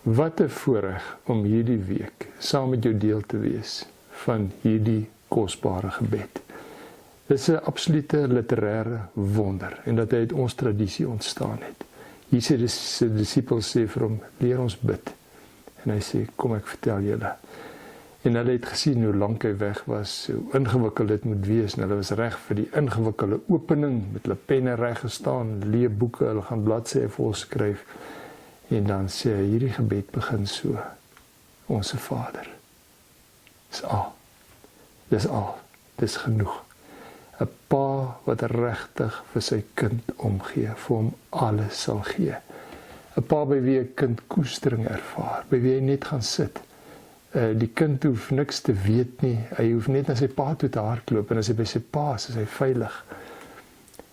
Wat 'n voorreg om hierdie week saam met jou deel te wees van hierdie kosbare gebed. Dit is 'n absolute literêre wonder en dat hy uit ons tradisie ontstaan het. Jesus se disippels sê vir hom, leer ons bid. En hy sê, kom ek vertel julle. En hulle het gesien hoe lank hy weg was, hoe ingewikkeld dit moet wees. En hulle was reg vir die ingewikkelde opening, met hulle penne reg gestaan, leë boeke, hulle gaan bladsye vol skryf. En dan sê hy, hierdie gebed begin so, Onse Vader. Dis al. Dis al. Dis genoeg. 'n Pa wat regtig vir sy kind omgee, vir hom alles sal gee. 'n Pa by wie 'n kind koestering ervaar, by wie hy net gaan sit. Die kind hoef niks te weet nie, hy hoef net na sy pa toe te hardloop, en as hy by sy pa is hy veilig.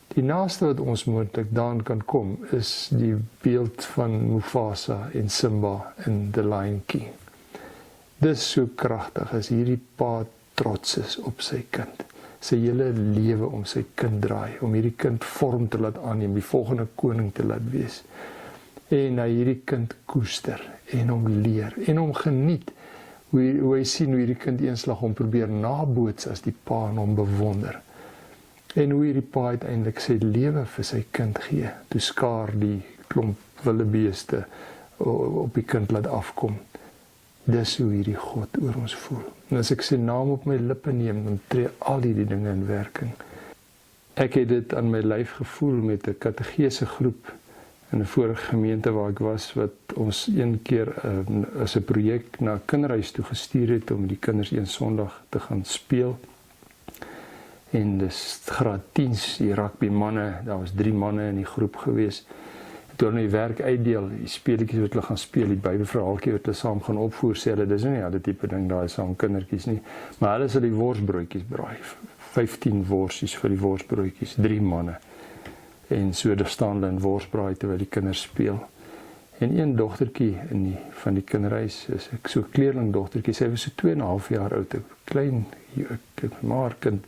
Die naaste wat ons moontlik daaraan kan kom, is die beeld van Mufasa en Simba in The Lion King. Dis so kragtig as hierdie pa trots is op sy kind. Sy hele lewe om sy kind draai, om hierdie kind vorm te laat aanneem, die volgende koning te laat wees. En hy hierdie kind koester, en hom leer, en hom geniet, hoe hy sien hoe hierdie kind eenslag hom probeer naboots as die pa en hom bewonder. En hoe hierdie pa uiteindelik sy lewe vir sy kind gee, toe skaar die klomp wilde beeste op die kind laat afkom. Dis hoe hierdie God oor ons voel. En as ek sy naam op my lippe neem, dan tree al die dinge in werking. Ek het dit aan my lyf gevoel met 'n kategese groep in 'n vorige gemeente waar ek was, wat ons een keer as 'n projek na 'n kinderhuis toe gestuur het, om die kinders een Sondag te gaan speel. En dis graad 10's, die rugby manne, daar was 3 manne in die groep gewees. Toe hulle die werk uitdeel, die speletjies wat hulle gaan speel, die Bybelverhaaltjie wat hulle saam gaan opvoer, sê hulle, dis nie hulle tipe ding, daai saam kindertjies nie, maar hulle sal die worsbroodjies braai, 15 worsies vir die worsbroodjies, 3 manne, en so daar staan hulle in worsbraai terwyl die kinders speel. En een dogtertjie van die kinderhuis, is ek so 'n kleerling dogtertjie, sy was so 2,5 jaar oud, 'n klein maar kind.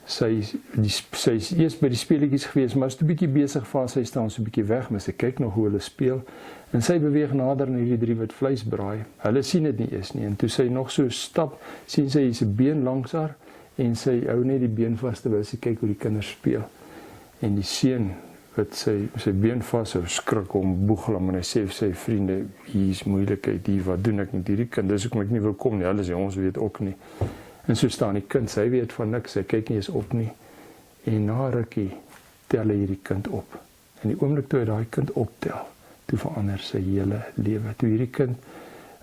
Sy is eers by die speletjies gewees, maar is toe bietjie besig van, sy staan so bietjie weg, maar sy kyk nog hoe hulle speel, en sy beweeg nader na hierdie 3 wat vleis braai. Hulle sien dit nie eers nie, en toe sy nog so stap, sien sy hier's 'n been langs haar, en sy hou net die been vas terwyl sy kyk hoe die kinders speel. En die seun wat sy been vas hou, skrik om boeglam, en hy sê vir sy vriende, hier's moeilikheid, wat doen ek met hierdie kind, dis hoekom ek nie wil kom nie, hulle sê, ons weet ook nie. En so staan die kind, sy weet van niks, sy kyk nie eens op nie. En na rukkie tel hy hierdie kind op. En die oomblik toe hy daai kind optel, toe verander sy hele lewe. Toe hierdie kind,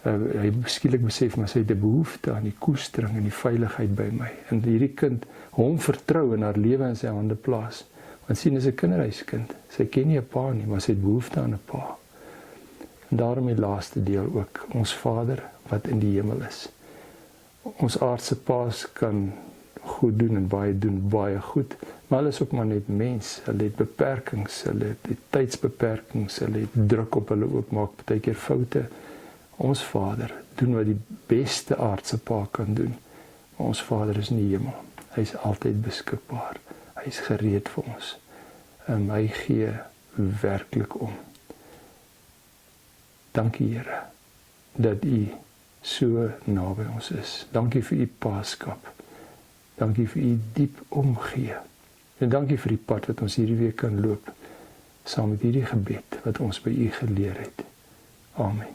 hy skielik besef, maar sy het 'n behoefte aan die koestering en die veiligheid by my. En hierdie kind, hom vertrou en haar lewe in sy hande plaas. Want sien, is 'n kinderhuiskind. Sy ken nie 'n pa nie, maar sy het behoefte aan 'n pa. En daarom die laaste deel ook, ons Vader wat in die hemel is. Ons aardse paas kan goed doen en baie goed, maar hulle is ook maar net mens, hulle het beperkings, hulle het tydsbeperkings, hulle het druk op hulle ook, maak baie keer foute. Ons Vader doen wat die beste aardse pa kan doen. Ons Vader is in die hemel, hy is altyd beskikbaar, hy is gereed vir ons, en hy gee werklik om. Dankie Here, dat U so naby ons is. Dankie vir U paaskap. Dankie vir U diep omgee. En dankie vir die pad wat ons hierdie week kan loop, saam met hierdie gebed wat ons by U geleer het. Amen.